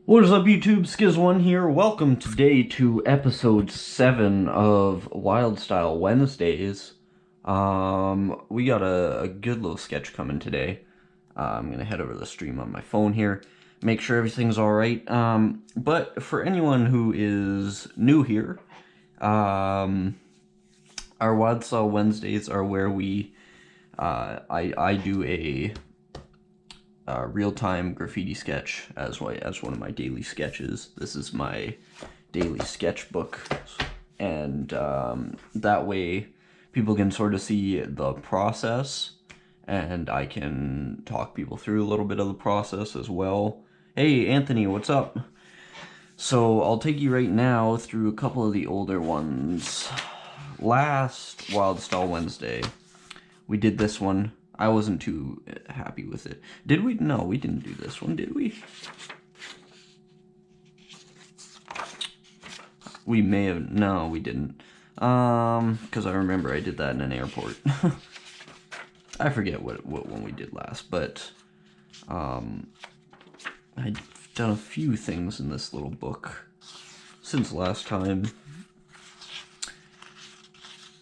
What is up, YouTube? Sciz1 here. Welcome today to episode 7 of Wildstyle Wednesdays. We got a good little sketch coming today. I'm gonna head over to the stream on my phone here, make sure everything's alright. But for anyone who is new here, our Wildstyle Wednesdays are where we, I do a real-time graffiti sketch as one of my daily sketches. This is my daily sketchbook, and that way people can sort of see the process, and I can talk people through a little bit of the process as well. Hey Anthony, what's up? So I'll take you right now through a couple of the older ones. Last Wildstyle Wednesday, we did this one. I wasn't too happy with it. Did we? No, we didn't do this one, did we? We may have. No, we didn't. Because I remember I did that in an airport. I forget what one we did last, but I've done a few things in this little book since last time.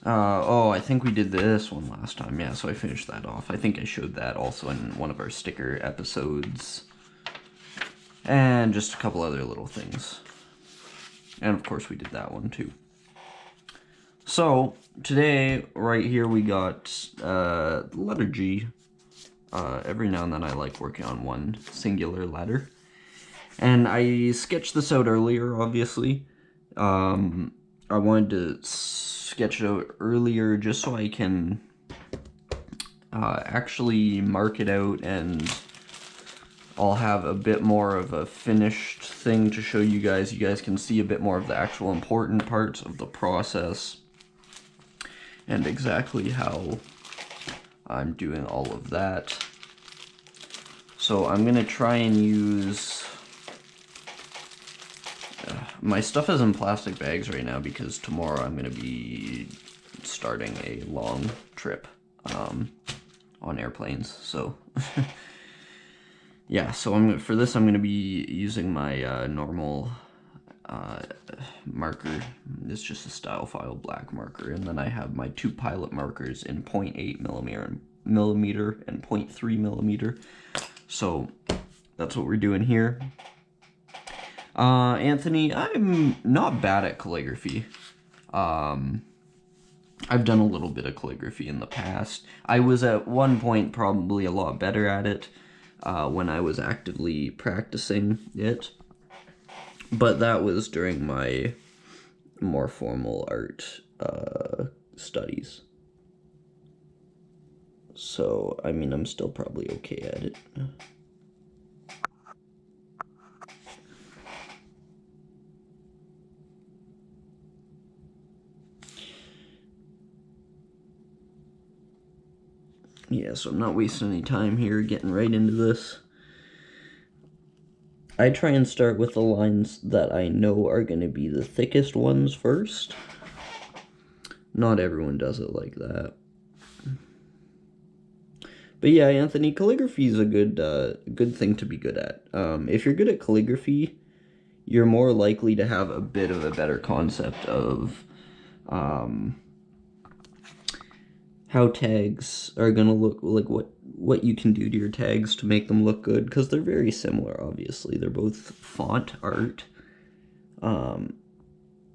Oh, I think we did this one last time, yeah, so I finished that off. I think I showed that also in one of our sticker episodes. And just a couple other little things. And of course we did that one too. So, today, right here, we got the letter G. Every now and then I like working on one singular letter. And I sketched this out earlier, obviously. I wanted to sketch it out earlier just so I can actually mark it out, and I'll have a bit more of a finished thing to show you guys. You guys can see a bit more of the actual important parts of the process and exactly how I'm doing all of that. So I'm gonna try and use my stuff is in plastic bags right now because tomorrow I'm going to be starting a long trip on airplanes. So, yeah, so for this I'm going to be using my normal marker. It's just a style file black marker, and then I have my two pilot markers in 0.8 millimeter and 0.3 millimeter. So that's what we're doing here. Anthony, I'm not bad at calligraphy. I've done a little bit of calligraphy in the past. I was at one point probably a lot better at it when I was actively practicing it. But that was during my more formal art studies. So, I mean, I'm still probably okay at it. Yeah, so I'm not wasting any time here, getting right into this. I try and start with the lines that I know are going to be the thickest ones first. Not everyone does it like that. But yeah, Anthony, calligraphy is a good thing to be good at. If you're good at calligraphy, you're more likely to have a bit of a better concept of how tags are gonna look, like what you can do to your tags to make them look good, because they're very similar, obviously. They're both font art,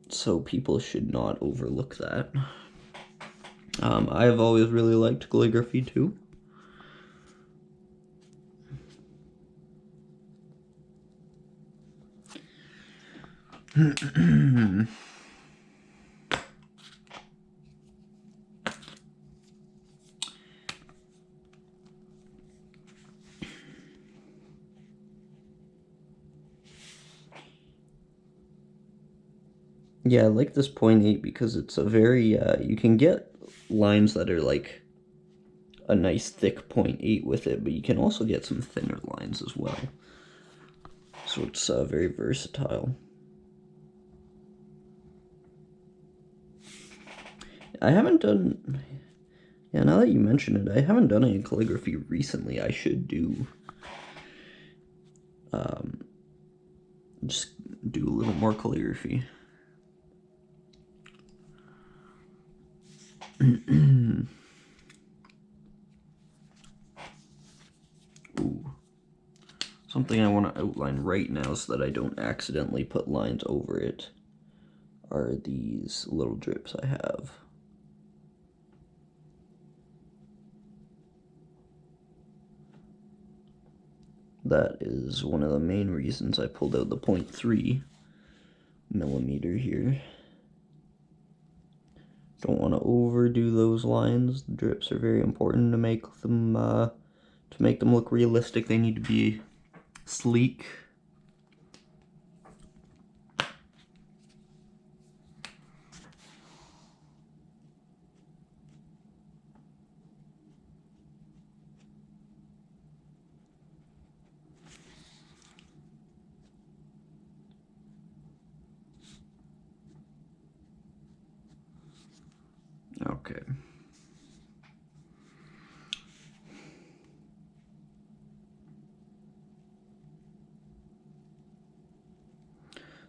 so people should not overlook that. I've always really liked calligraphy too. Yeah, I like this 0.8 because it's a very, you can get lines that are like a nice thick 0.8 with it, but you can also get some thinner lines as well. So it's very versatile. I haven't done, yeah, now that you mention it, I haven't done any calligraphy recently. I should do. more calligraphy. Ooh. Something I want to outline right now so that I don't accidentally put lines over it are these little drips I have. That is one of the main reasons I pulled out the 0.3 millimeter here. Don't want to overdo those lines. The drips are very important to make them look realistic. They need to be sleek. Okay.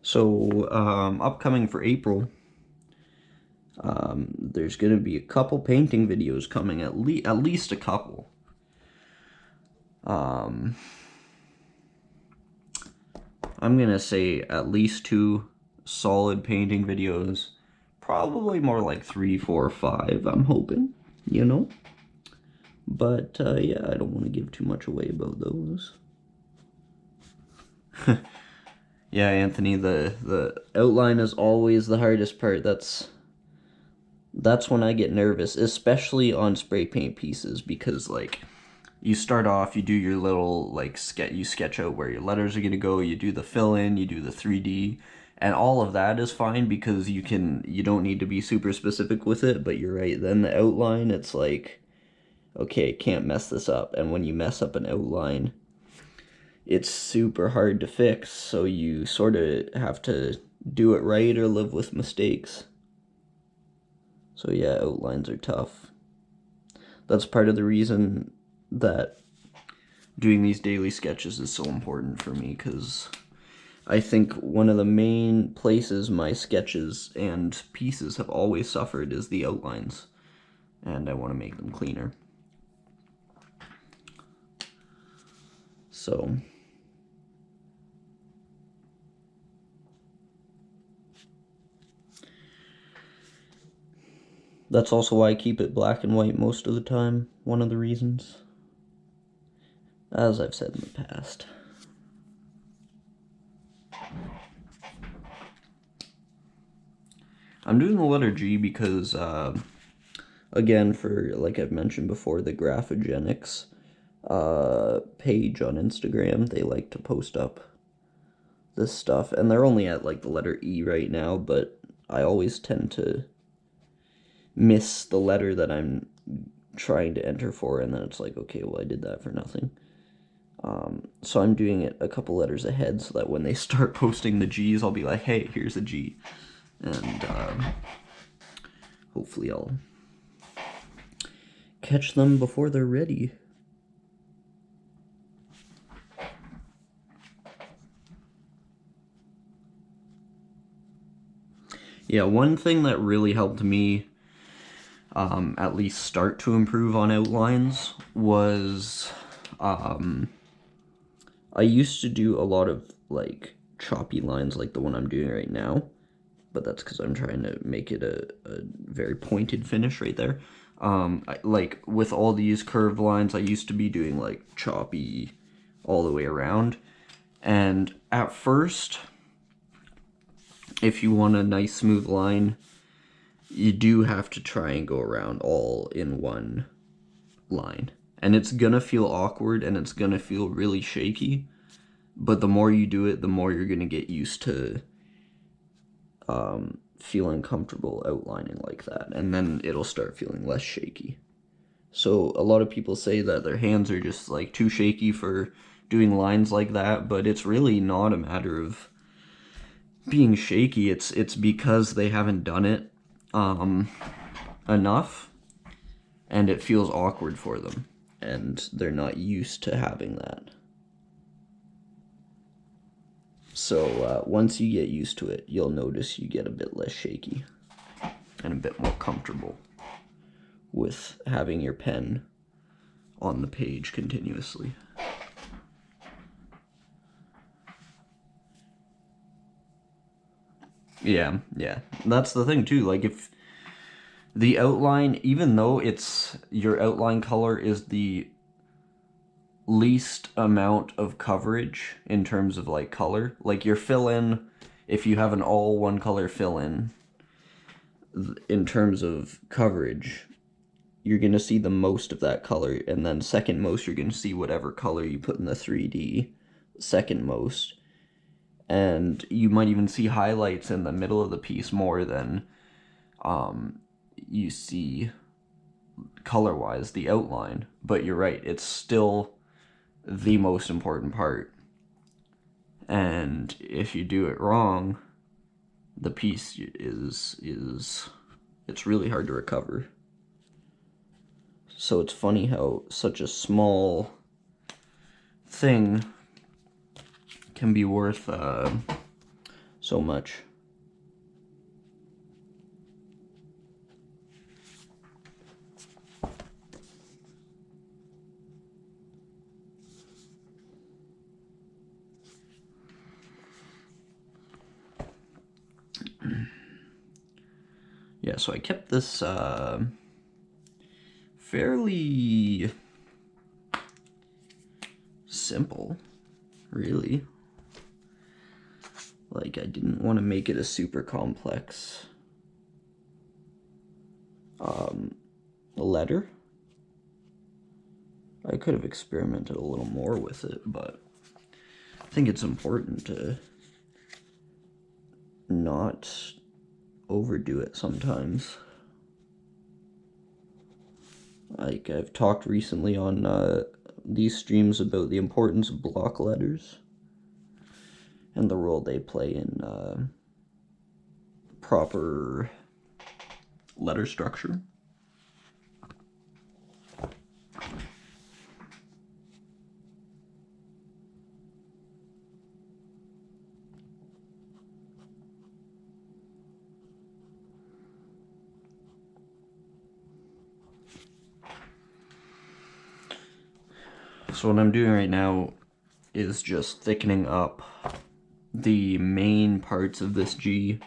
So, upcoming for April, there's going to be a couple painting videos coming, at least a couple. I'm going to say at least 2 solid painting videos. Probably more like 3, 4, 5, I'm hoping, you know? But, yeah, I don't want to give too much away about those. Yeah, Anthony, the outline is always the hardest part. That's when I get nervous, especially on spray paint pieces, because, like, you start off, you do your little, like, you sketch out where your letters are going to go, you do the fill-in, you do the 3D, and all of that is fine because you don't need to be super specific with it, but you're right, then the outline, it's like, okay, can't mess this up, and when you mess up an outline, it's super hard to fix, so you sort of have to do it right or live with mistakes. So yeah, outlines are tough. That's part of the reason that doing these daily sketches is so important for me, because I think one of the main places my sketches and pieces have always suffered is the outlines, and I want to make them cleaner. So that's also why I keep it black and white most of the time, one of the reasons, as I've said in the past. I'm doing the letter G because, again, for, like I've mentioned before, the Graphogenics page on Instagram, they like to post up this stuff, and they're only at, like, the letter E right now, but I always tend to miss the letter that I'm trying to enter for, and then it's like, okay, well, I did that for nothing. So I'm doing it a couple letters ahead so that when they start posting the G's, I'll be like, hey, here's a G. And hopefully I'll catch them before they're ready. Yeah, one thing that really helped me at least start to improve on outlines was I used to do a lot of, like, choppy lines like the one I'm doing right now, but that's because I'm trying to make it a very pointed finish right there. Like, with all these curved lines, I used to be doing, like, choppy all the way around, and at first, if you want a nice smooth line, you do have to try and go around all in one line. And it's gonna feel awkward and it's gonna feel really shaky, but the more you do it, the more you're gonna get used to feeling comfortable outlining like that, and then it'll start feeling less shaky. So a lot of people say that their hands are just, like, too shaky for doing lines like that, but it's really not a matter of being shaky. It's because they haven't done it enough, and it feels awkward for them, and they're not used to having that. So once you get used to it, you'll notice you get a bit less shaky and a bit more comfortable with having your pen on the page continuously. Yeah, that's the thing too. Like, if the outline, even though it's your outline color is the least amount of coverage in terms of like color, like your fill-in, if you have an all one color fill-in, in terms of coverage, you're going to see the most of that color, and then second most you're going to see whatever color you put in the 3D second most. And you might even see highlights in the middle of the piece more than you see color-wise the outline. But you're right, it's still the most important part. And if you do it wrong, the piece is it's really hard to recover. So it's funny how such a small thing can be worth so much. Yeah, so I kept this fairly simple, really. Like, I didn't want to make it a super complex letter. I could have experimented a little more with it, but I think it's important to not overdo it sometimes. Like, I've talked recently on these streams about the importance of block letters and the role they play in proper letter structure. So what I'm doing right now is just thickening up the main parts of this G,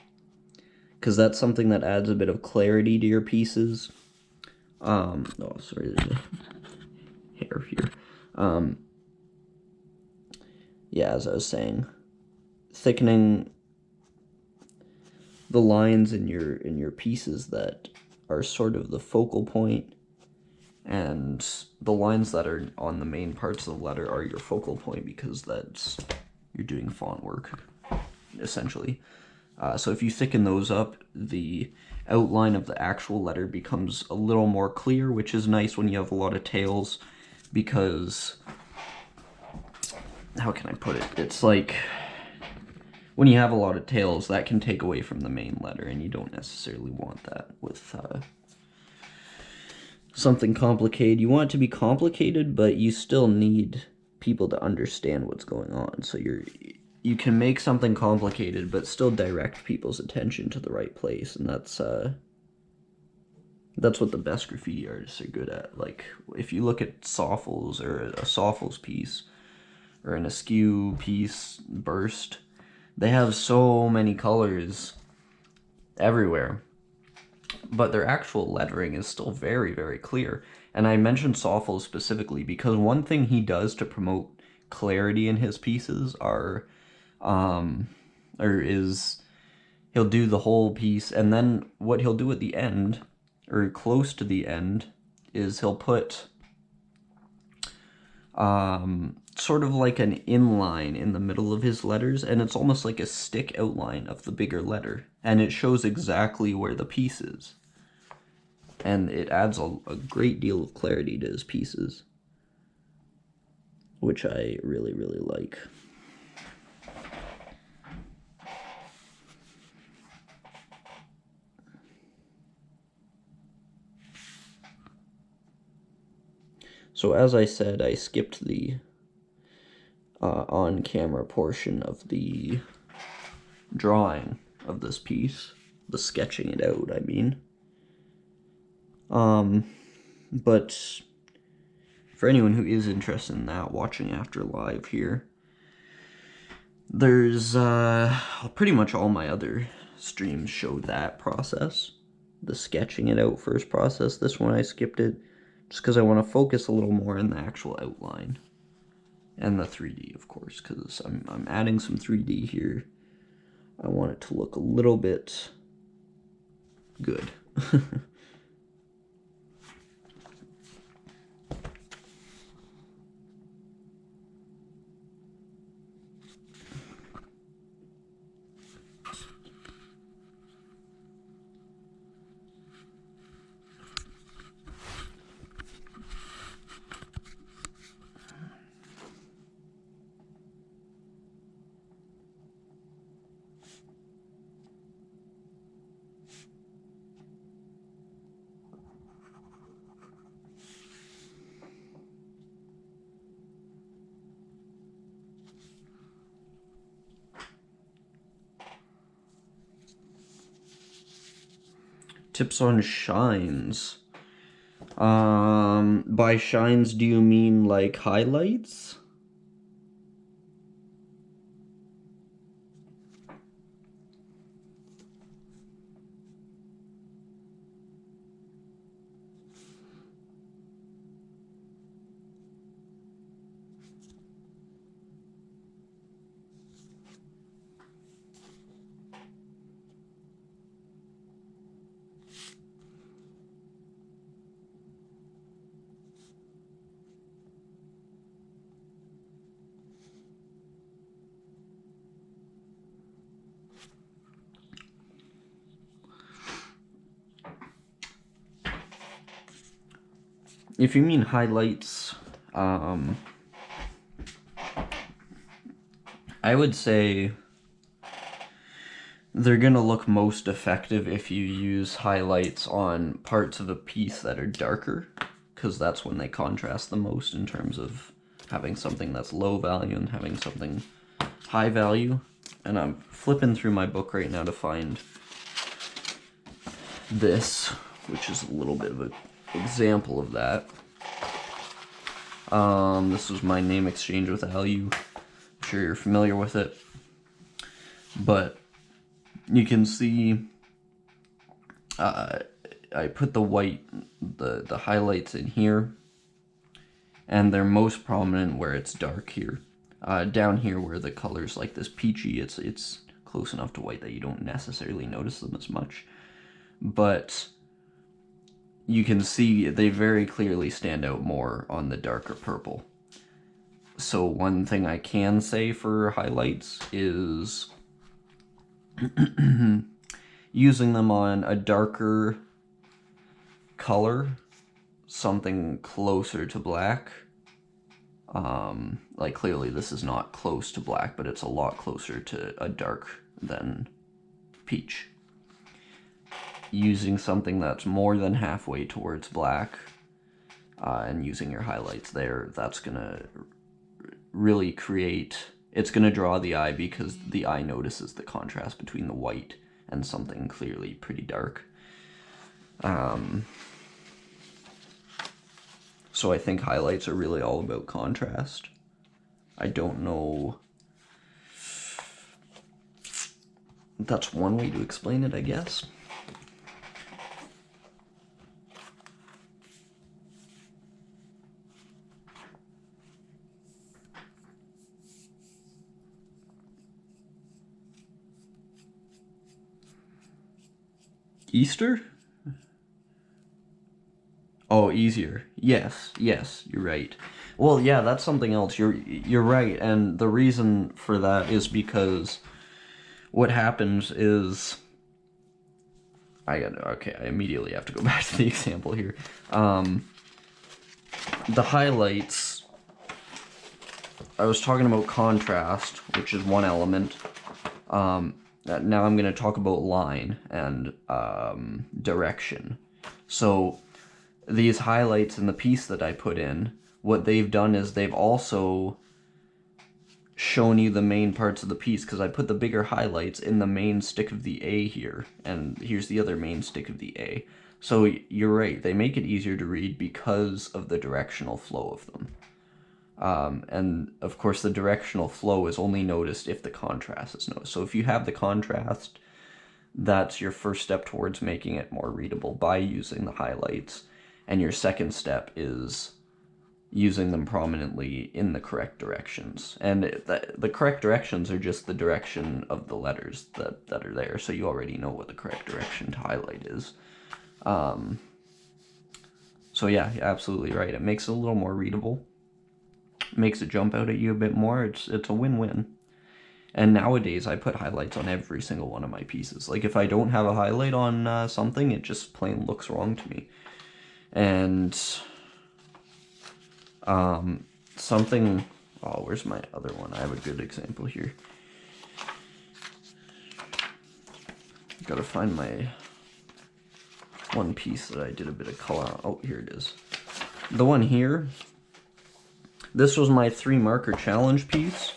because that's something that adds a bit of clarity to your pieces. Oh, sorry, there's a hair here. Yeah, as I was saying, thickening the lines in your pieces that are sort of the focal point, and the lines that are on the main parts of the letter are your focal point, because that's, you're doing font work, essentially. So if you thicken those up, the outline of the actual letter becomes a little more clear, which is nice when you have a lot of tails, because, how can I put it? It's like, when you have a lot of tails, that can take away from the main letter, and you don't necessarily want that with something complicated. You want it to be complicated, but you still need people to understand what's going on. So you can make something complicated, but still direct people's attention to the right place, and that's what the best graffiti artists are good at. Like, if you look at Soffles, or a Soffles piece, or an Askew piece, Burst, they have so many colors everywhere, but their actual lettering is still very, very clear. And I mentioned Soffles specifically because one thing he does to promote clarity in his pieces is he'll do the whole piece, and then what he'll do at the end, or close to the end, is he'll put sort of like an inline in the middle of his letters, and it's almost like a stick outline of the bigger letter, and it shows exactly where the piece is. And it adds a great deal of clarity to his pieces, which I really, really like. So as I said, I skipped the on-camera portion of the drawing of this piece. The sketching it out, I mean. But for anyone who is interested in that, watching after live here, there's, pretty much all my other streams show that process. The sketching it out first process. This one I skipped it just because I want to focus a little more on the actual outline. And the 3D, of course, because I'm adding some 3D here. I want it to look a little bit good. Tips on shines. By shines, do you mean like highlights? If you mean highlights, I would say they're gonna look most effective if you use highlights on parts of a piece that are darker, because that's when they contrast the most in terms of having something that's low value and having something high value. And I'm flipping through my book right now to find this, which is a little bit of an example of that. This was my name exchange with Alu. I'm sure you're familiar with it. But you can see I put the white, the highlights in here, and they're most prominent where it's dark here. Down here where the color's like this peachy, it's close enough to white that you don't necessarily notice them as much. But you can see they very clearly stand out more on the darker purple. So one thing I can say for highlights is using them on a darker color, something closer to black. Like clearly this is not close to black, but it's a lot closer to a dark than peach. Using something that's more than halfway towards black, and using your highlights there, that's gonna really create, it's gonna draw the eye because the eye notices the contrast between the white and something clearly pretty dark. So I think highlights are really all about contrast. I don't know. That's one way to explain it, I guess. Easter? Oh, easier. Yes, you're right. Well, yeah, that's something else. You're right, and the reason for that is because what happens is I immediately have to go back to the example here. The highlights, I was talking about contrast, which is one element. Now I'm going to talk about line and direction. So these highlights in the piece that I put in, what they've done is they've also shown you the main parts of the piece, because I put the bigger highlights in the main stick of the A here, and here's the other main stick of the A. So you're right, they make it easier to read because of the directional flow of them. And of course the directional flow is only noticed if the contrast is noticed. So if you have the contrast, that's your first step towards making it more readable by using the highlights. And your second step is using them prominently in the correct directions. And the correct directions are just the direction of the letters that are there, so you already know what the correct direction to highlight is. So yeah, you're absolutely right. It makes it a little more readable. Makes it jump out at you a bit more. It's a win-win. And nowadays, I put highlights on every single one of my pieces. Like, if I don't have a highlight on something, it just plain looks wrong to me. And something... Oh, where's my other one? I have a good example here. Gotta find my one piece that I did a bit of color on. Oh, here it is. The one here, this was my 3 marker challenge piece.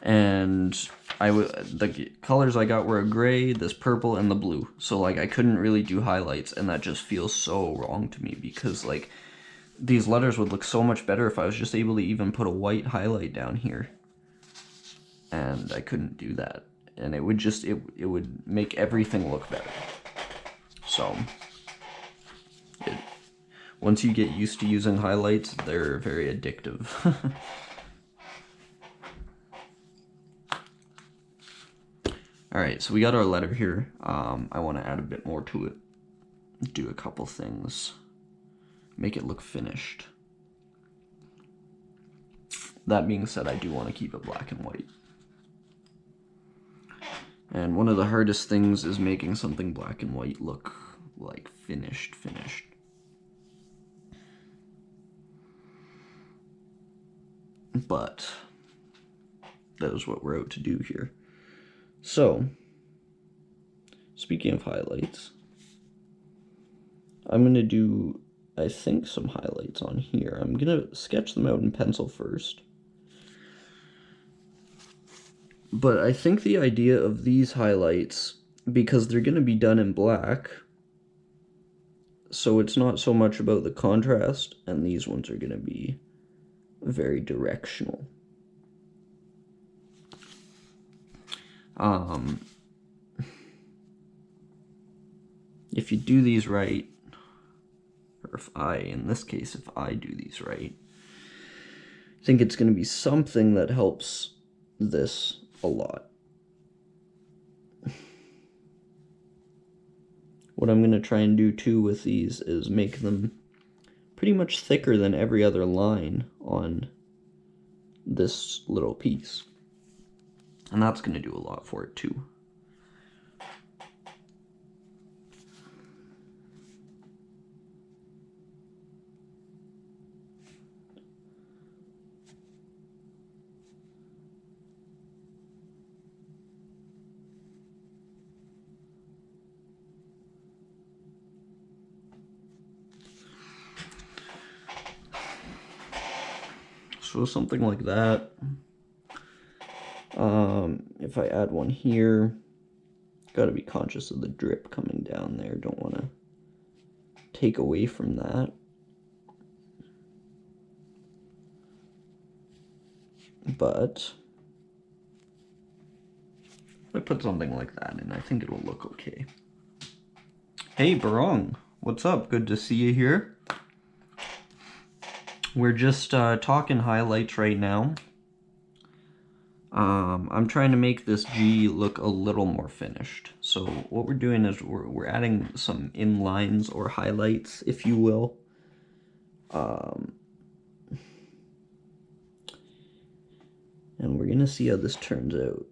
And the colors I got were a gray, this purple, and the blue. So, like, I couldn't really do highlights, and that just feels so wrong to me, because, like, these letters would look so much better if I was just able to even put a white highlight down here. And I couldn't do that. And it would just, it would make everything look better. So, once you get used to using highlights, they're very addictive. Alright, so we got our letter here. I want to add a bit more to it. Do a couple things. Make it look finished. That being said, I do want to keep it black and white. And one of the hardest things is making something black and white look like finished. But that is what we're out to do here. So, speaking of highlights, I'm going to do, I think, some highlights on here. I'm going to sketch them out in pencil first. But I think the idea of these highlights, because they're going to be done in black, so it's not so much about the contrast, and these ones are going to be very directional. If you do these right, or in this case, if I do these right, I think it's going to be something that helps this a lot. What I'm going to try and do too with these is make them pretty much thicker than every other line on this little piece. And that's going to do a lot for it too. So something like that. If I add one here, gotta be conscious of the drip coming down there. Don't want to take away from that. But if I put something like that in, I think it'll look okay. Hey, Barong, what's up? Good to see you here. We're just talking highlights right now. I'm trying to make this G look a little more finished. So what we're doing is we're adding some inlines or highlights, if you will. And we're gonna see how this turns out.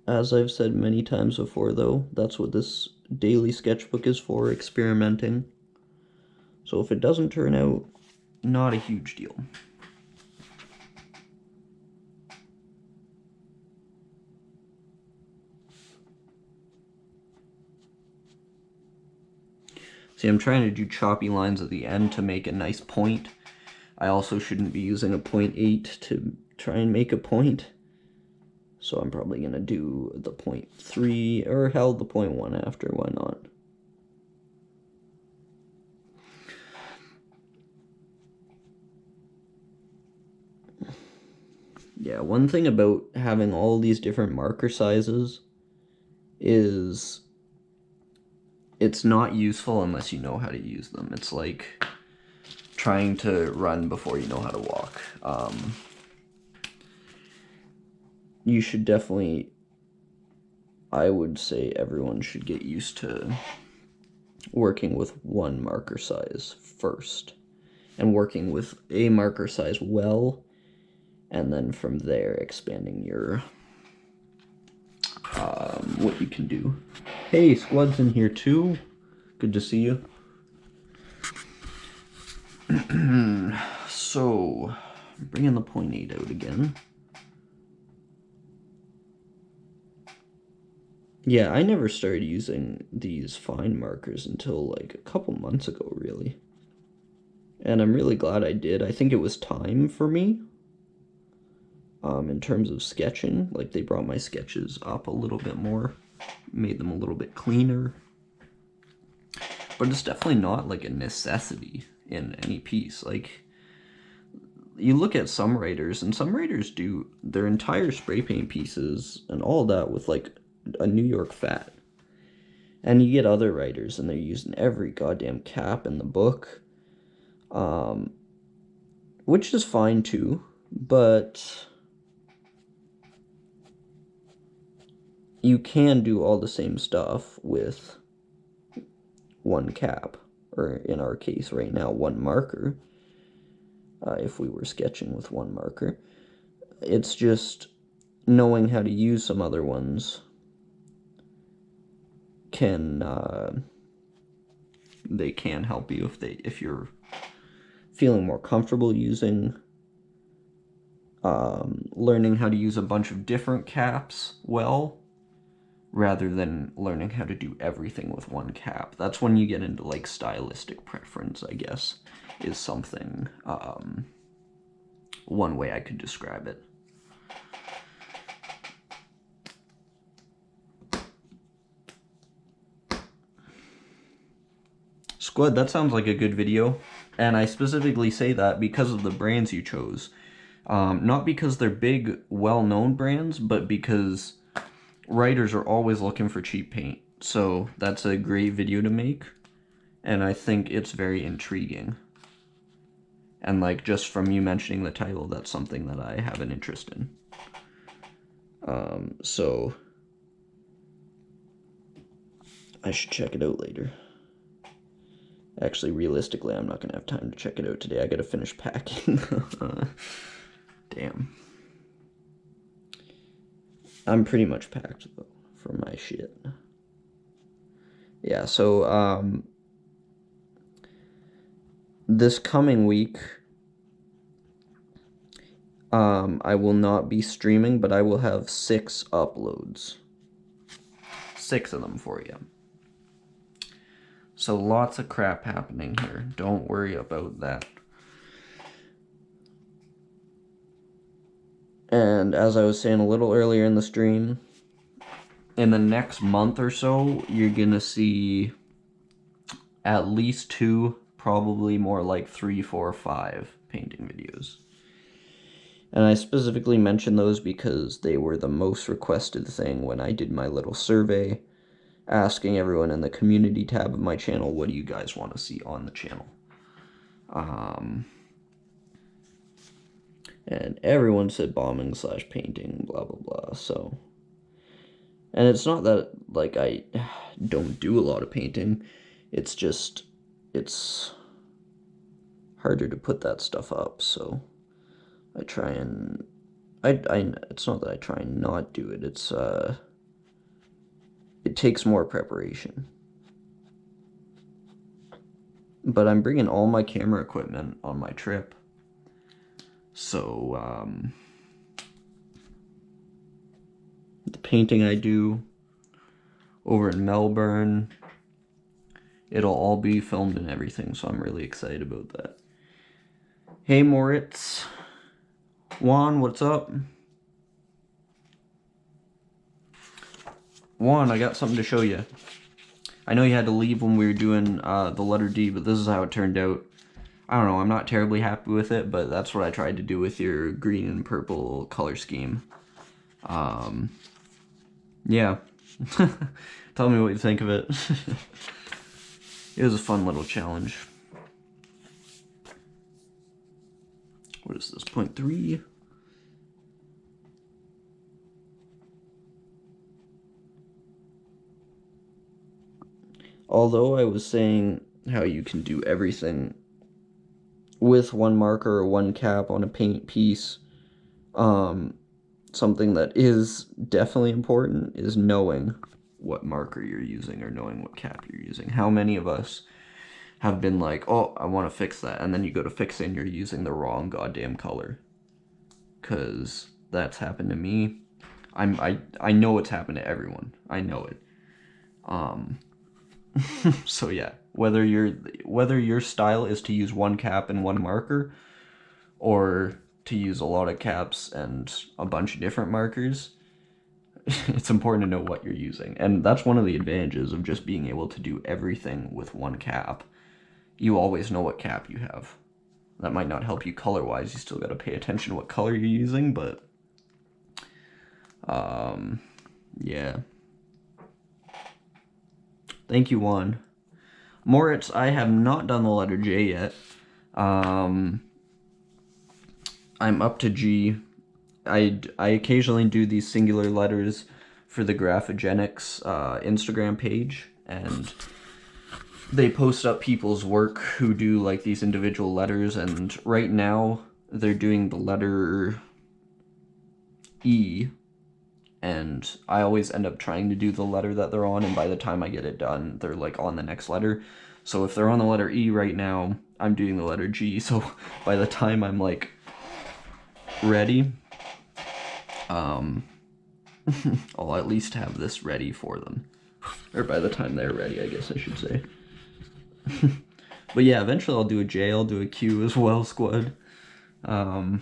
As I've said many times before, though, that's what this daily sketchbook is for, experimenting. So if it doesn't turn out, not a huge deal. See, I'm trying to do choppy lines at the end to make a nice point. I also shouldn't be using a 0.8 to try and make a point. So I'm probably going to do the 0.3, or hell, the 0.1 after, why not? Yeah, one thing about having all these different marker sizes is it's not useful unless you know how to use them. It's like trying to run before you know how to walk. You should definitely, I would say everyone should get used to working with one marker size first, and working with a marker size well, and then from there expanding your what you can do. Hey, Squad's in here too. Good to see you. So, bringing the 0.8 out again. Yeah, I never started using these fine markers until like a couple months ago, really. And I'm really glad I did. I think it was time for me. In terms of sketching, like they brought my sketches up a little bit more, made them a little bit cleaner. But it's definitely not like a necessity in any piece. Like, you look at some writers, and some writers do their entire spray paint pieces and all that with like a New York fat. And you get other writers and they're using every goddamn cap in the book, which is fine too, but you can do all the same stuff with one cap, or in our case right now, one marker. If we were sketching with one marker, it's just knowing how to use some other ones can they can help you if you're feeling more comfortable using learning how to use a bunch of different caps well, rather than learning how to do everything with one cap. That's when you get into like stylistic preference, I guess, is something, one way I could describe it. Squad, that sounds like a good video, and I specifically say that because of the brands you chose. Not because they're big, well-known brands, but because writers are always looking for cheap paint. So that's a great video to make, and I think it's very intriguing. And like, just from you mentioning the title, that's something that I have an interest in. So I should check it out later. Actually, realistically, I'm not gonna have time to check it out today. I gotta finish packing. Damn. I'm pretty much packed, though, for my shit. Yeah, so, this coming week, I will not be streaming, but I will have 6 uploads. 6 of them for you. So lots of crap happening here. Don't worry about that. And as I was saying a little earlier in the stream, in the next month or so, you're gonna see at least 2, probably more like 3, 4, 5 painting videos. And I specifically mentioned those because they were the most requested thing when I did my little survey, asking everyone in the community tab of my channel, what do you guys want to see on the channel? And everyone said bombing / painting, blah, blah, blah, so. And it's not that, like, I don't do a lot of painting. It's just, it's harder to put that stuff up, so I try and, it's not that I try and not do it, it's, it takes more preparation. But I'm bringing all my camera equipment on my trip. So, the painting I do over in Melbourne, it'll all be filmed and everything, so I'm really excited about that. Hey Moritz, Juan, what's up? Juan, I got something to show you. I know you had to leave when we were doing the letter D, but this is how it turned out. I don't know, I'm not terribly happy with it, but that's what I tried to do with your green and purple color scheme. Yeah. Tell me what you think of it. It was a fun little challenge. What is this, 0.3? Although I was saying how you can do everything with one marker or one cap on a paint piece, something that is definitely important is knowing what marker you're using or knowing what cap you're using. How many of us have been like, oh, I want to fix that, and then you go to fix it and you're using the wrong goddamn color? Because that's happened to me. I know it's happened to everyone. I know it. So yeah, whether your style is to use one cap and one marker, or to use a lot of caps and a bunch of different markers, it's important to know what you're using. And that's one of the advantages of just being able to do everything with one cap. You always know what cap you have. That might not help you color-wise, you still gotta pay attention to what color you're using, but yeah. Thank you, Juan. Moritz, I have not done the letter J yet. I'm up to G. I occasionally do these singular letters for the Graphogenics Instagram page, and they post up people's work who do like these individual letters, and right now they're doing the letter E, and I always end up trying to do the letter that they're on, and by the time I get it done, they're like on the next letter. So if they're on the letter E right now, I'm doing the letter G, so by the time I'm like ready, I'll at least have this ready for them. Or by the time they're ready, I guess I should say. But yeah, eventually I'll do a J, I'll do a Q as well, squad. Either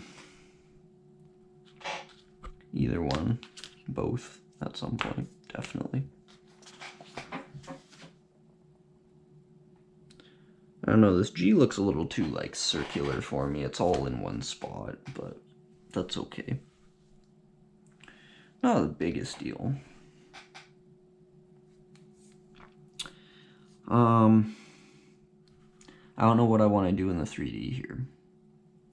one. Both at some point, definitely. I don't know, this G looks a little too, like, circular for me. It's all in one spot, but that's okay. Not the biggest deal. I don't know what I want to do in the 3D here.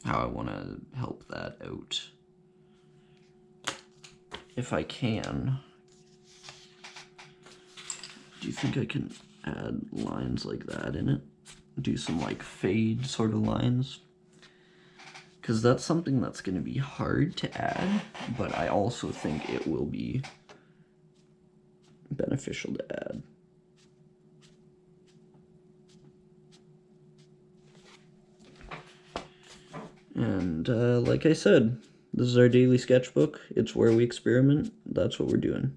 How I want to help that out. If I can. Do you think I can add lines like that in it? Do some like fade sort of lines? Because that's something that's going to be hard to add, but I also think it will be beneficial to add. And like I said, this is our daily sketchbook. It's where we experiment. That's what we're doing.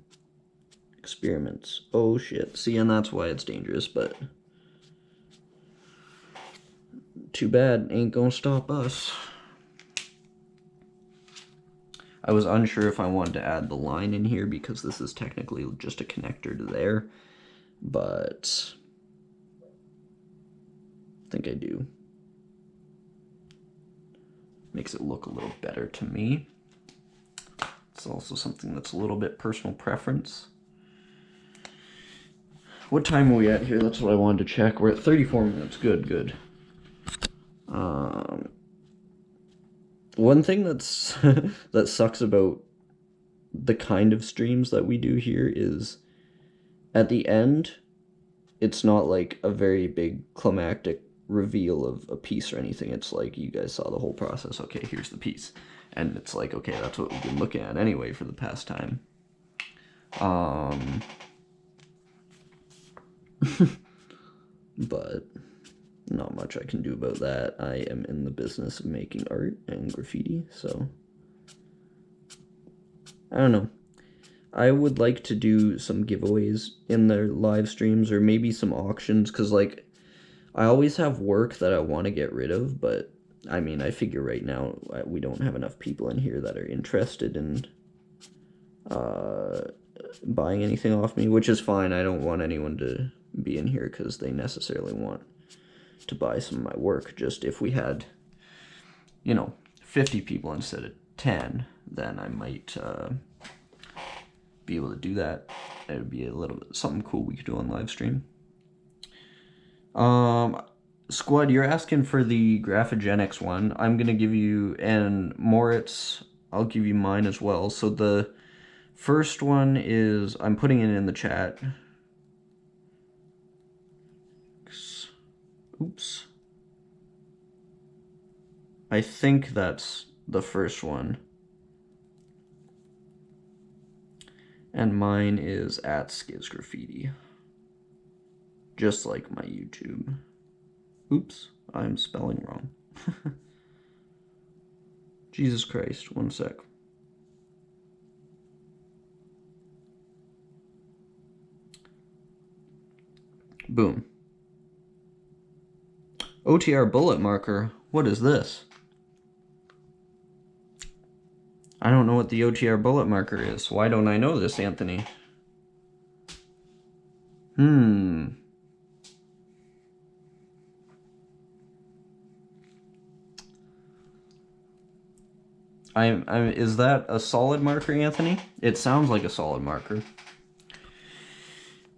Experiments. Oh shit. See, and that's why it's dangerous, but too bad, ain't gonna stop us. I was unsure if I wanted to add the line in here because this is technically just a connector to there, but I think I do. Makes it look a little better to me. It's also something that's a little bit personal preference. What time are we at here? That's what I wanted to check. We're at 34 minutes. Good, good. One thing that's that sucks about the kind of streams that we do here is at the end, it's not like a very big climactic reveal of a piece or anything. It's like you guys saw the whole process. Okay, here's the piece. And it's like, okay, that's what we've been looking at anyway for the past time. But not much I can do about that. I am in the business of making art and graffiti, so I don't know. I would like to do some giveaways in their live streams, or maybe some auctions, because like I always have work that I want to get rid of, but I mean, I figure right now we don't have enough people in here that are interested in buying anything off me, which is fine. I don't want anyone to be in here because they necessarily want to buy some of my work. Just if we had, 50 people instead of 10, then I might be able to do that. It would be a little bit something cool we could do on live stream. Squad, you're asking for the Graphogenics one. I'm gonna give you, and Moritz, I'll give you mine as well. So the first one is, I'm putting it in the chat. Oops. I think that's the first one. And mine is at Sciz Graffiti. Just like my YouTube. Oops, I'm spelling wrong. Jesus Christ, one sec. Boom. OTR bullet marker. What is this? I don't know what the OTR bullet marker is. Why don't I know this, Anthony? Is that a solid marker, Anthony? It sounds like a solid marker.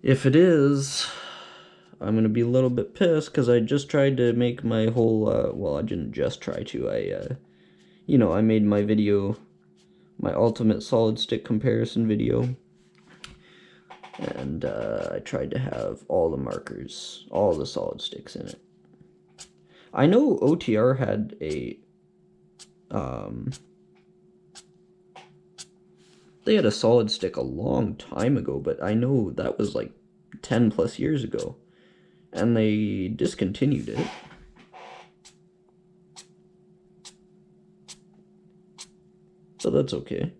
If it is, I'm gonna be a little bit pissed because I just tried to make my whole, well, I didn't just try to, I made my video, my ultimate solid stick comparison video, and I tried to have all the markers, all the solid sticks in it. I know OTR had a, they had a solid stick a long time ago, but I know that was like 10 plus years ago, and they discontinued it. So that's okay.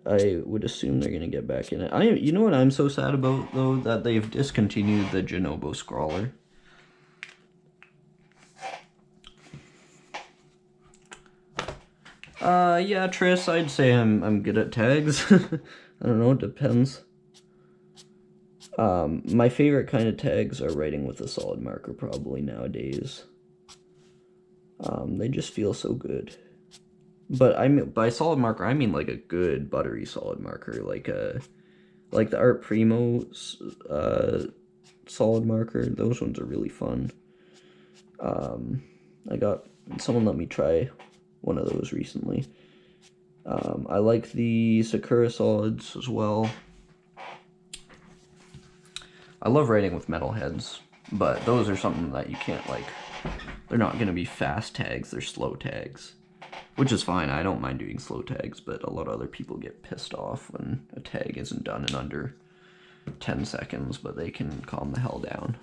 I would assume they're gonna get back in it. You know what I'm so sad about, though? That they've discontinued the Genobo Scrawler. Yeah, Triss, I'd say I'm good at tags. I don't know, it depends. My favorite kind of tags are writing with a solid marker, probably, nowadays. They just feel so good. But I mean, by solid marker, I mean like a good buttery solid marker, like the Art Primo solid marker. Those ones are really fun. Someone let me try one of those recently. I like the Sakura solids as well. I love writing with metal heads, but those are something that you can't, like, they're not going to be fast tags, they're slow tags. Which is fine, I don't mind doing slow tags, but a lot of other people get pissed off when a tag isn't done in under 10 seconds, but they can calm the hell down.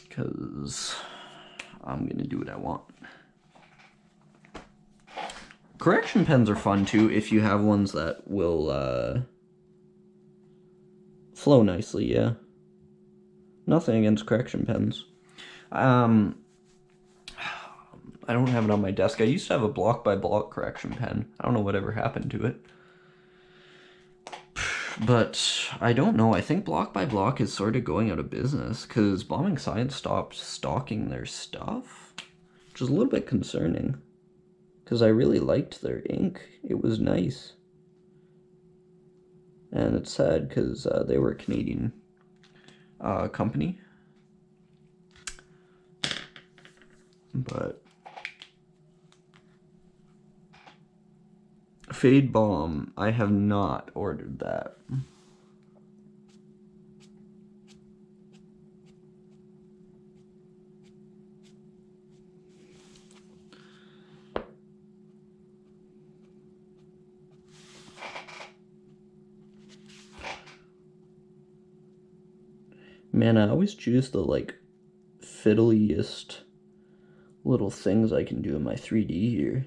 Because I'm going to do what I want. Correction pens are fun too, if you have ones that will flow nicely, yeah. Nothing against correction pens. I don't have it on my desk. I used to have a block by block correction pen. I don't know whatever happened to it. But I don't know. I think block by block is sort of going out of business because Bombing Science stopped stocking their stuff, which is a little bit concerning because I really liked their ink. It was nice. And it's sad because they were a Canadian company. But Fade Bomb, I have not ordered that. Man, I always choose the, like, fiddliest little things I can do in my 3D here.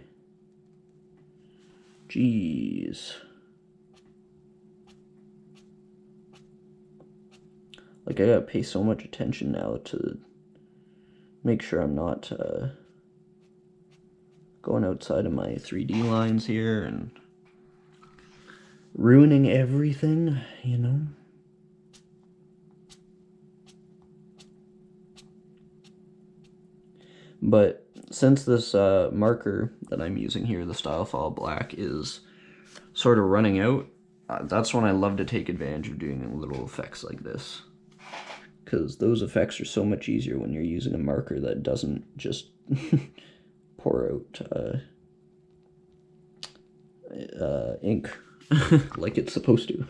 Jeez. Like, I gotta pay so much attention now to make sure I'm not going outside of my 3D lines here and ruining everything, you know? But since this marker that I'm using here, the Style File Black, is sort of running out, that's when I love to take advantage of doing little effects like this. Because those effects are so much easier when you're using a marker that doesn't just pour out ink like it's supposed to.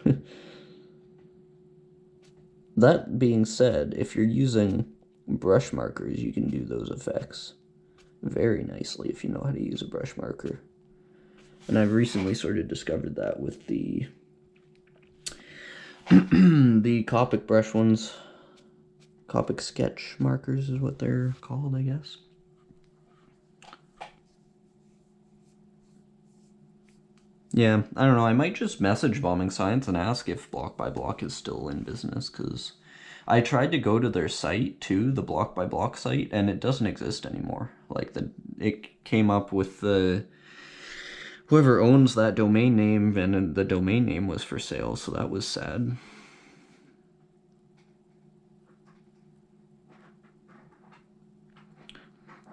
That being said, if you're using brush markers, you can do those effects very nicely if you know how to use a brush marker. And I've recently sort of discovered that with the the Copic brush ones. Copic sketch markers is what they're called, I guess. Yeah, I don't know, I might just message Bombing Science and ask if Block by Block is still in business, because I tried to go to their site too, the Block by Block site, and it doesn't exist anymore. Like, it came up with the whoever owns that domain name, and the domain name was for sale, so that was sad.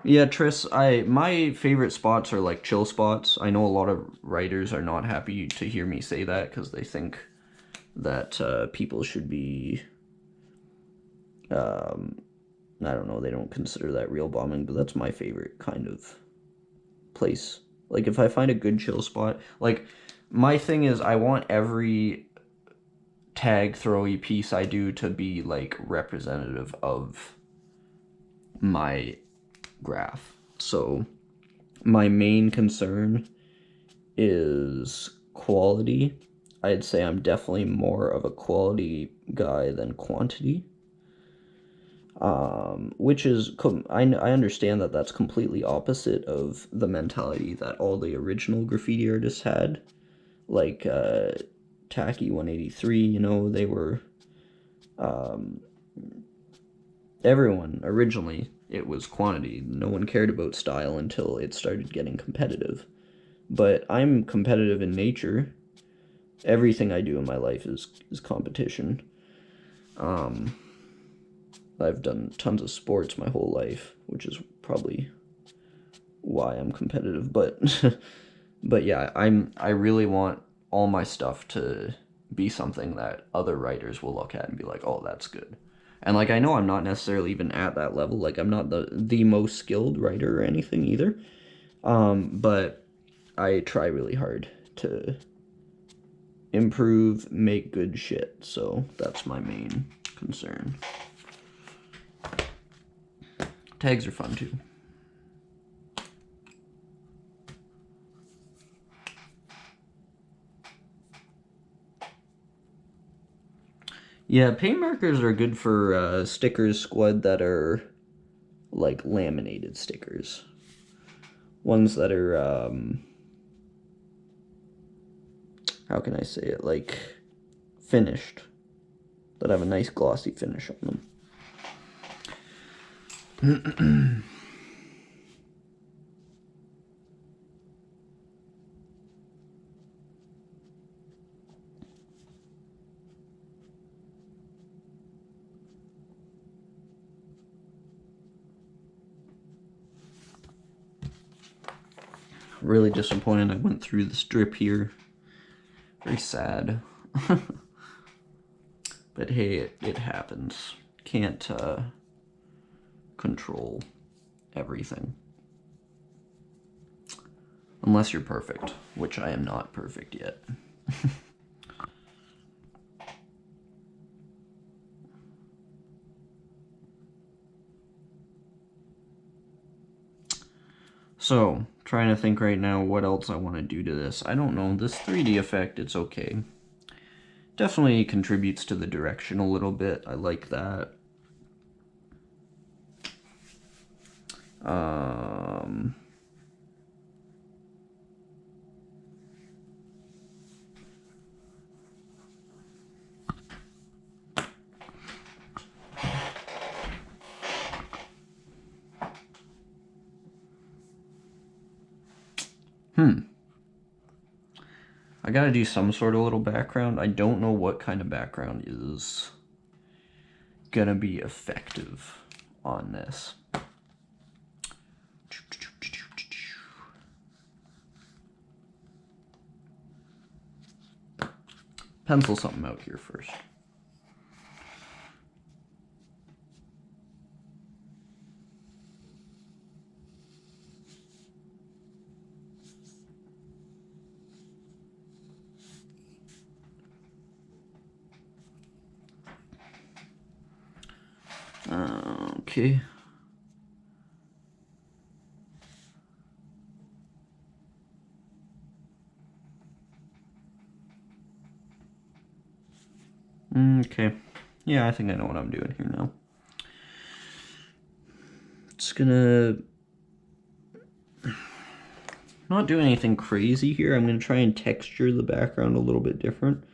Yeah, Triss, my favorite spots are like chill spots. I know a lot of writers are not happy to hear me say that because they think that people should be, I don't know, they don't consider that real bombing, but that's my favorite kind of place. Like, if I find a good chill spot, like, my thing is I want every tag throwy piece I do to be, like, representative of my graph. So my main concern is quality. I'd say I'm definitely more of a quality guy than quantity. Which is, I understand that that's completely opposite of the mentality that all the original graffiti artists had. Like, Tacky 183, you know, they were, everyone, originally, it was quantity. No one cared about style until it started getting competitive. But I'm competitive in nature. Everything I do in my life is competition. I've done tons of sports my whole life, which is probably why I'm competitive. But but yeah, I really want all my stuff to be something that other writers will look at and be like, oh, that's good. And, like, I know I'm not necessarily even at that level. Like, I'm not the most skilled writer or anything either. But I try really hard to improve, make good shit. So that's my main concern. Tags are fun, too. Yeah, paint markers are good for stickers, Squad, that are, like, laminated stickers. Ones that are, how can I say it, like, finished. That have a nice glossy finish on them. Really disappointed I went through the strip here. Very sad. But hey, it happens. Can't control everything. Unless you're perfect, which I am not perfect yet. So, trying to think right now what else I want to do to this. I don't know. This 3D effect, it's okay. Definitely contributes to the direction a little bit. I like that. I gotta do some sort of little background. I don't know what kind of background is gonna be effective on this. Pencil something out here first. Okay. Okay. Yeah, I think I know what I'm doing here now. It's gonna not do anything crazy here. I'm gonna try and texture the background a little bit different,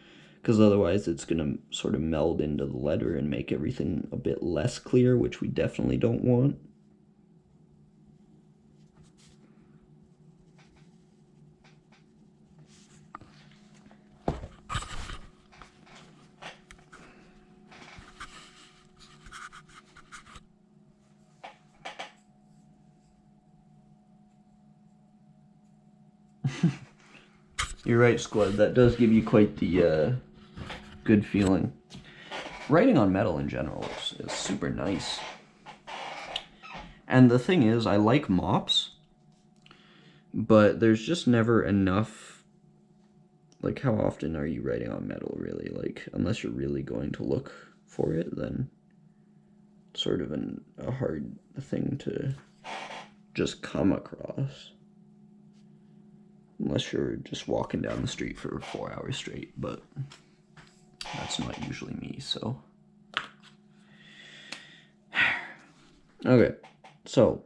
because otherwise it's gonna sort of meld into the letter and make everything a bit less clear, which we definitely don't want. You're right, Squad. That does give you quite the good feeling. Writing on metal in general is super nice. And the thing is, I like mops, but there's just never enough. Like, how often are you writing on metal, really? Like, unless you're really going to look for it, then it's sort of a hard thing to just come across. Unless you're just walking down the street for 4 hours straight, but that's not usually me, so. Okay, so.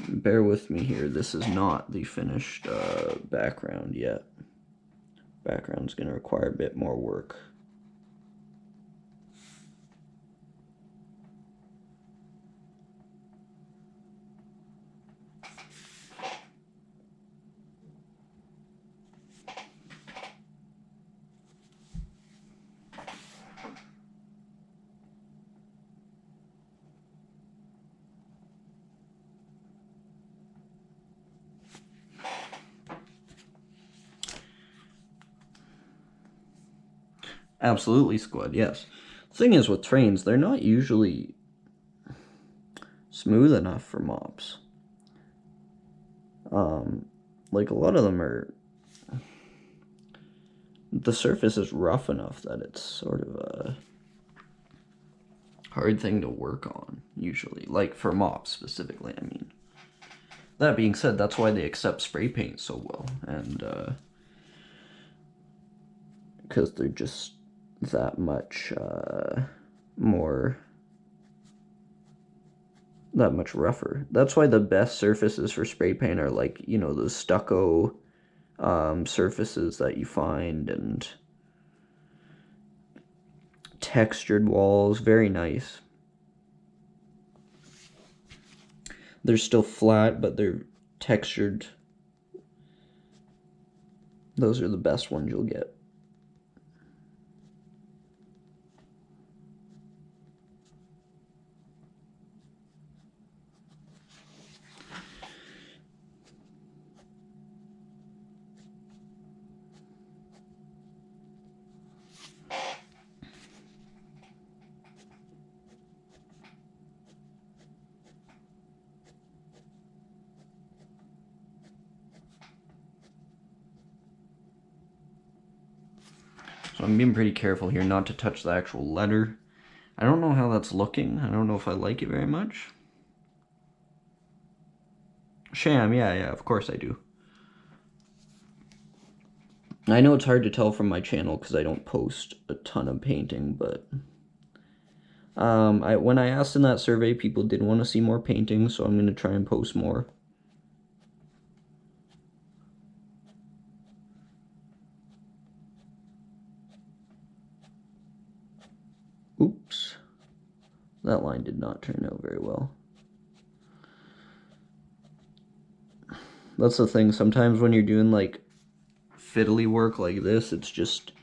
Bear with me here, this is not the finished background yet. Background's gonna require a bit more work. Absolutely, Squad, yes. The thing is with trains, they're not usually smooth enough for mops. Like, a lot of them are... The surface is rough enough that it's sort of a hard thing to work on, usually. Like, for mops, specifically, I mean. That being said, that's why they accept spray paint so well, and, because they're just that much that much rougher. That's why the best surfaces for spray paint are, like, you know, those stucco surfaces that you find, and textured walls. Very nice. They're still flat, but they're textured. Those are the best ones you'll get. So I'm being pretty careful here not to touch the actual letter. I don't know how that's looking. I don't know if I like it very much. Sham, yeah, of course I do. I know it's hard to tell from my channel because I don't post a ton of painting, but when I asked in that survey, people did want to see more painting, so I'm going to try and post more. Oops. That line did not turn out very well. That's the thing, sometimes when you're doing like fiddly work like this, it's just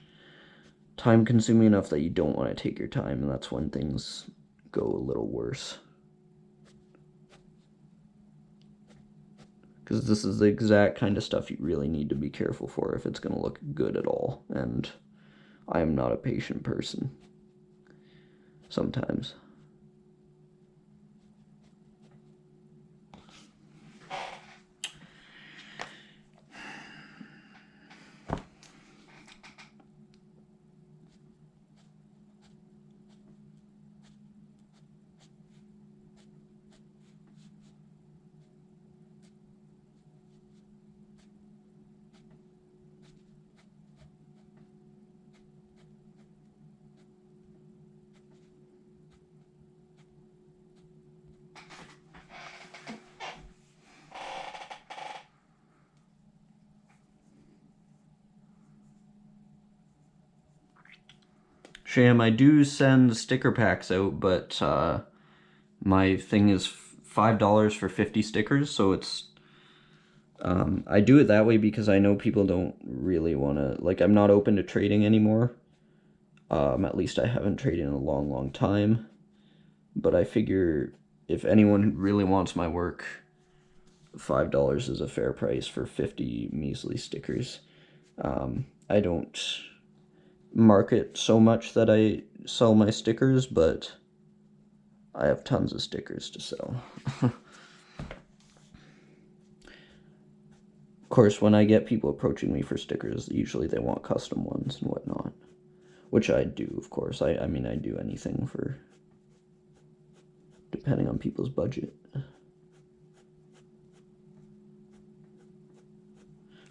time consuming enough that you don't want to take your time, and that's when things go a little worse. Because this is the exact kind of stuff you really need to be careful for if it's going to look good at all, and I am not a patient person sometimes. Sham, I do send sticker packs out, but my thing is $5 for 50 stickers, so it's I do it that way because I know people don't really want to, like, I'm not open to trading anymore. At least I haven't traded in a long time, but I figure if anyone really wants my work, $5 is a fair price for 50 measly stickers. I don't market so much that I sell my stickers, but I have tons of stickers to sell. Of course, when I get people approaching me for stickers, usually they want custom ones and whatnot, which I do, of course. I mean, I do anything for, depending on people's budget.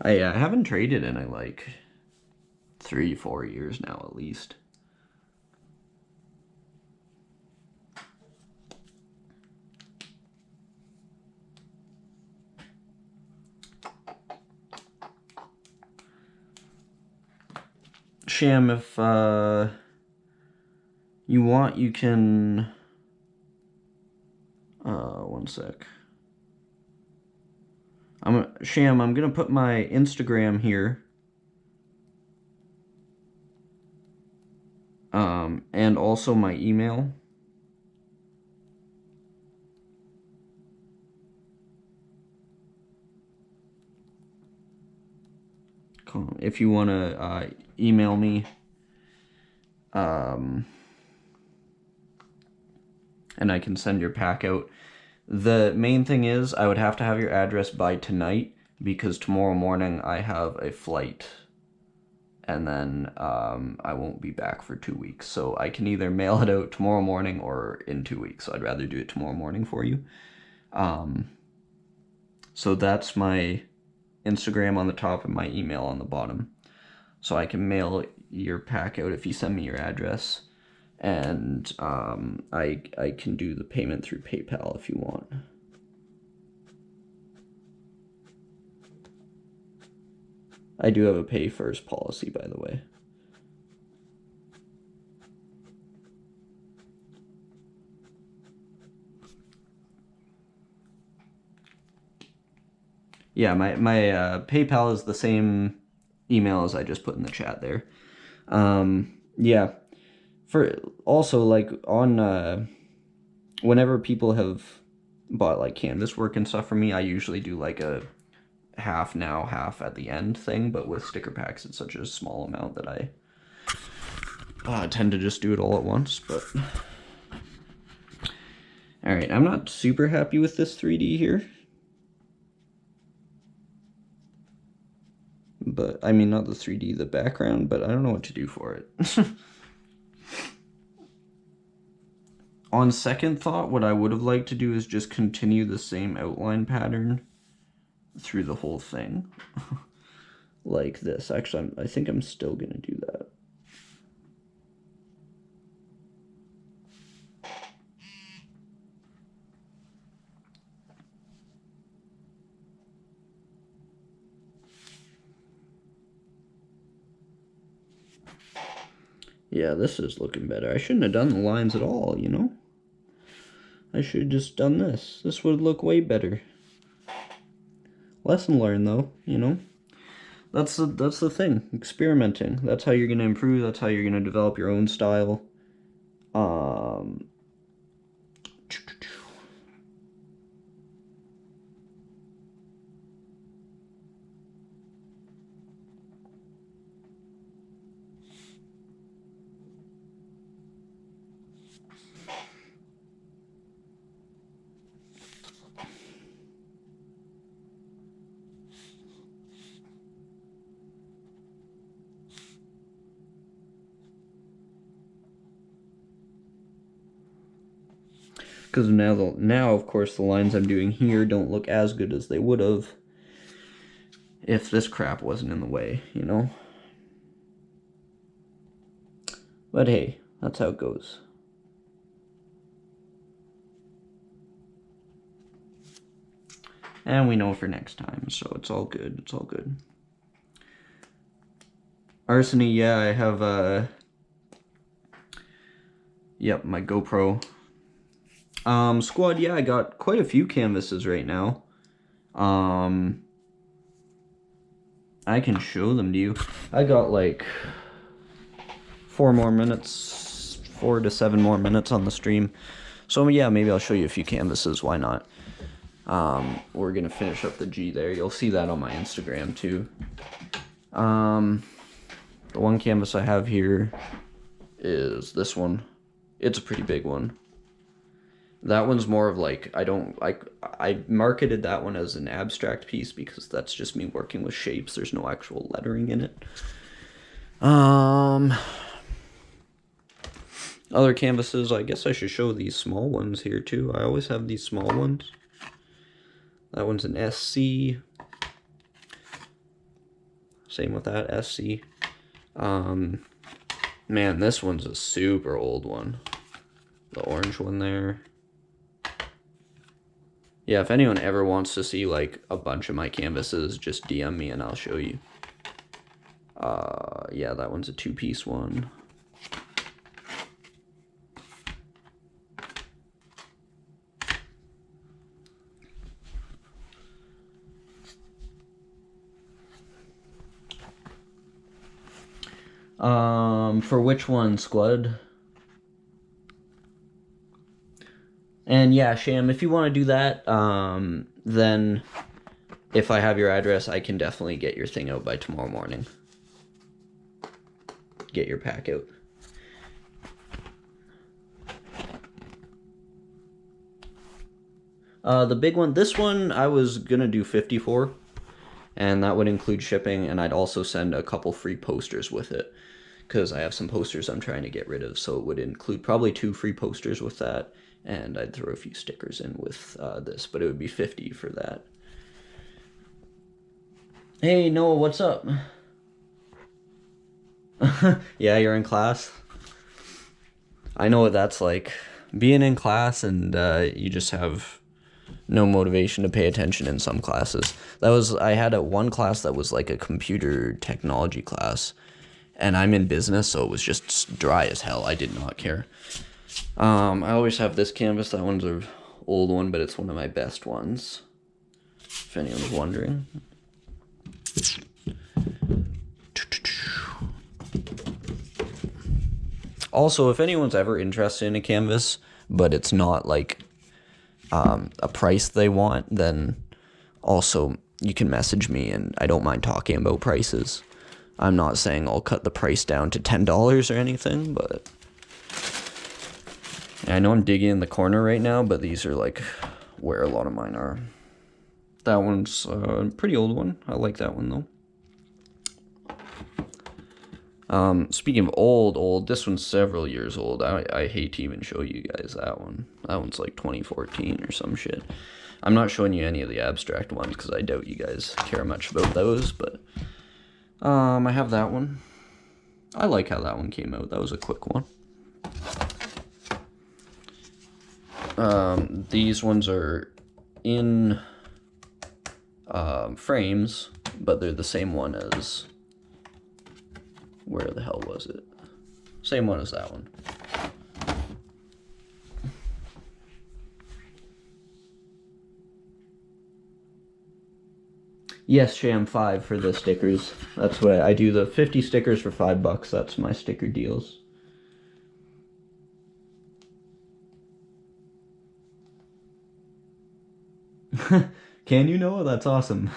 I haven't traded in like 3-4 years now at least. Sham, if you want, you can one sec. Sham, I'm gonna put my Instagram here. And also my email. If you want to email me, and I can send your pack out. The main thing is I would have to have your address by tonight, because tomorrow morning I have a flight, and then I won't be back for 2 weeks. So I can either mail it out tomorrow morning or in 2 weeks. So I'd rather do it tomorrow morning for you. So that's my Instagram on the top and my email on the bottom. So I can mail your pack out if you send me your address. And I can do the payment through PayPal if you want. I do have a pay first policy, by the way. Yeah, my PayPal is the same email as I just put in the chat there. Yeah. For also, like, on whenever people have bought like canvas work and stuff from me, I usually do like a half now, half at the end thing, but with sticker packs it's such a small amount that I tend to just do it all at once. But alright, I'm not super happy with this 3D here. But, I mean, not the 3D, the background, but I don't know what to do for it. On second thought, what I would have liked to do is just continue the same outline pattern through the whole thing. Like this. Actually, I think I'm still going to do that. Yeah, this is looking better. I shouldn't have done the lines at all, you know? I should have just done this. This would look way better. Lesson learned, though, you know? That's the thing. Experimenting. That's how you're going to improve. That's how you're going to develop your own style. Because now, of course, the lines I'm doing here don't look as good as they would have if this crap wasn't in the way, you know? But hey, that's how it goes. And we know for next time, so it's all good. It's all good. Arsony, yeah, I have, yep, my GoPro. Squad, yeah, I got quite a few canvases right now. I can show them to you. I got like 4 to 7 more minutes on the stream. So yeah, maybe I'll show you a few canvases, why not? We're gonna finish up the G there. You'll see that on my Instagram too. The one canvas I have here is this one. It's a pretty big one. That one's more of like, I marketed that one as an abstract piece because that's just me working with shapes. There's no actual lettering in it. Other canvases, I guess I should show these small ones here too. I always have these small ones. That one's an SC. Same with that, SC. Man, this one's a super old one. The orange one there. Yeah, if anyone ever wants to see like a bunch of my canvases, just DM me and I'll show you. Yeah, that one's a 2-piece one. For which one, Squad? And yeah, Sham, if you want to do that, then if I have your address, I can definitely get your thing out by tomorrow morning. Get your pack out. The big one, this one I was gonna do 54, and that would include shipping, and I'd also send a couple free posters with it, because I have some posters I'm trying to get rid of, so it would include probably 2 free posters with that, and I'd throw a few stickers in with this, but it would be 50 for that. Hey, Noah, what's up? Yeah, you're in class? I know what that's like. Being in class and you just have no motivation to pay attention in some classes. I had one class that was like a computer technology class, and I'm in business, so it was just dry as hell. I did not care. I always have this canvas. That one's an old one, but it's one of my best ones, if anyone's wondering. Also, if anyone's ever interested in a canvas, but it's not like a price they want, then also you can message me, and I don't mind talking about prices. I'm not saying I'll cut the price down to $10 or anything, but I know I'm digging in the corner right now, but these are like where a lot of mine are. That one's a pretty old one. I like that one though. Speaking of old, this one's several years old. I hate to even show you guys that one. That one's like 2014 or some shit. I'm not showing you any of the abstract ones because I doubt you guys care much about those, but I have that one. I like how that one came out. That was a quick one. These ones are in frames, but they're the same one as, where the hell was it? Same one as that one. Yes, Sham 5 for the stickers. That's what I do. The 50 stickers for $5. That's my sticker deals. Can you know? That's awesome.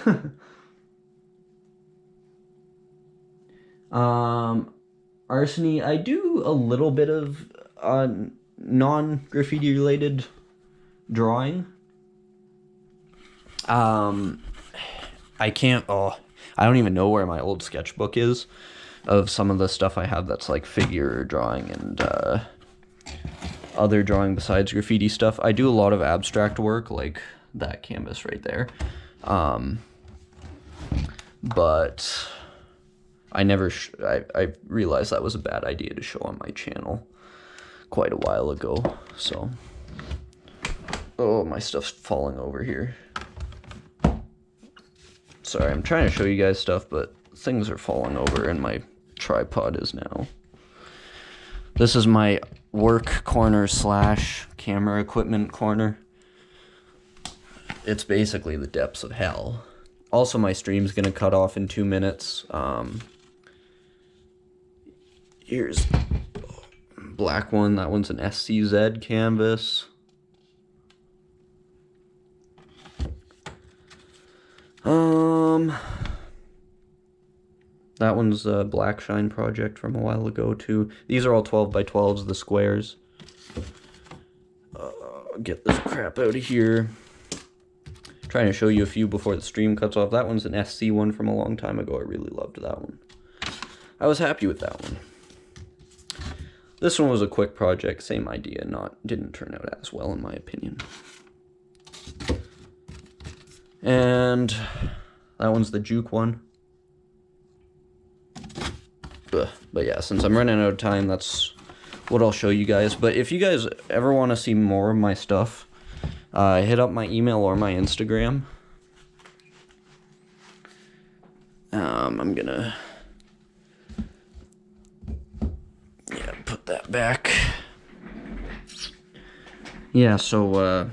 Arsony, I do a little bit of non-graffiti related drawing. I can't, I don't even know where my old sketchbook is of some of the stuff I have that's like figure drawing and other drawing besides graffiti stuff. I do a lot of abstract work, like that canvas right there. But I never, I realized that was a bad idea to show on my channel quite a while ago, so. Oh, my stuff's falling over here. Sorry, I'm trying to show you guys stuff, but things are falling over and my tripod is now. This is my work corner / camera equipment corner. It's basically the depths of hell. Also, my stream's gonna cut off in 2 minutes. Here's black one. That one's an Sciz canvas. That one's a Black Shine project from a while ago too. These are all 12 by 12s, the squares. Get this crap out of here. Trying to show you a few before the stream cuts off. That one's an SC one from a long time ago. I really loved that one. I was happy with that one. This one was a quick project, same idea, didn't turn out as well in my opinion. And that one's the Juke one. But yeah, since I'm running out of time, that's what I'll show you guys. But if you guys ever want to see more of my stuff, hit up my email or my Instagram. I'm gonna put that back. Yeah, so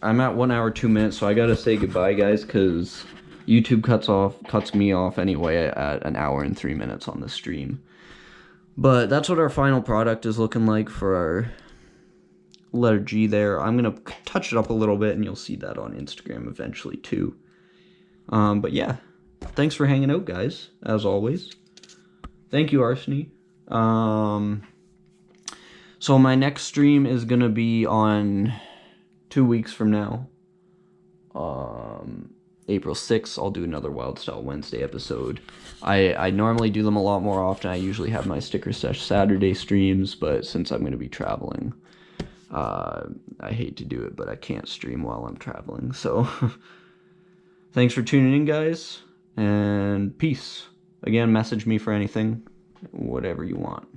I'm at 1 hour 2 minutes, so I gotta say goodbye, guys, because YouTube cuts me off anyway at 1 hour and 3 minutes on the stream. But that's what our final product is looking like for our letter G there. I'm gonna touch it up a little bit, and you'll see that on Instagram eventually too. But yeah, thanks for hanging out, guys, as always. Thank you, Arsony. So my next stream is gonna be on 2 weeks from now. April 6th, I'll do another Wildstyle Wednesday episode. I normally do them a lot more often. I usually have my Sticker Sesh Saturday streams, but since I'm going to be traveling, I hate to do it, but I can't stream while I'm traveling. So, thanks for tuning in, guys, and peace. Again, message me for anything, whatever you want.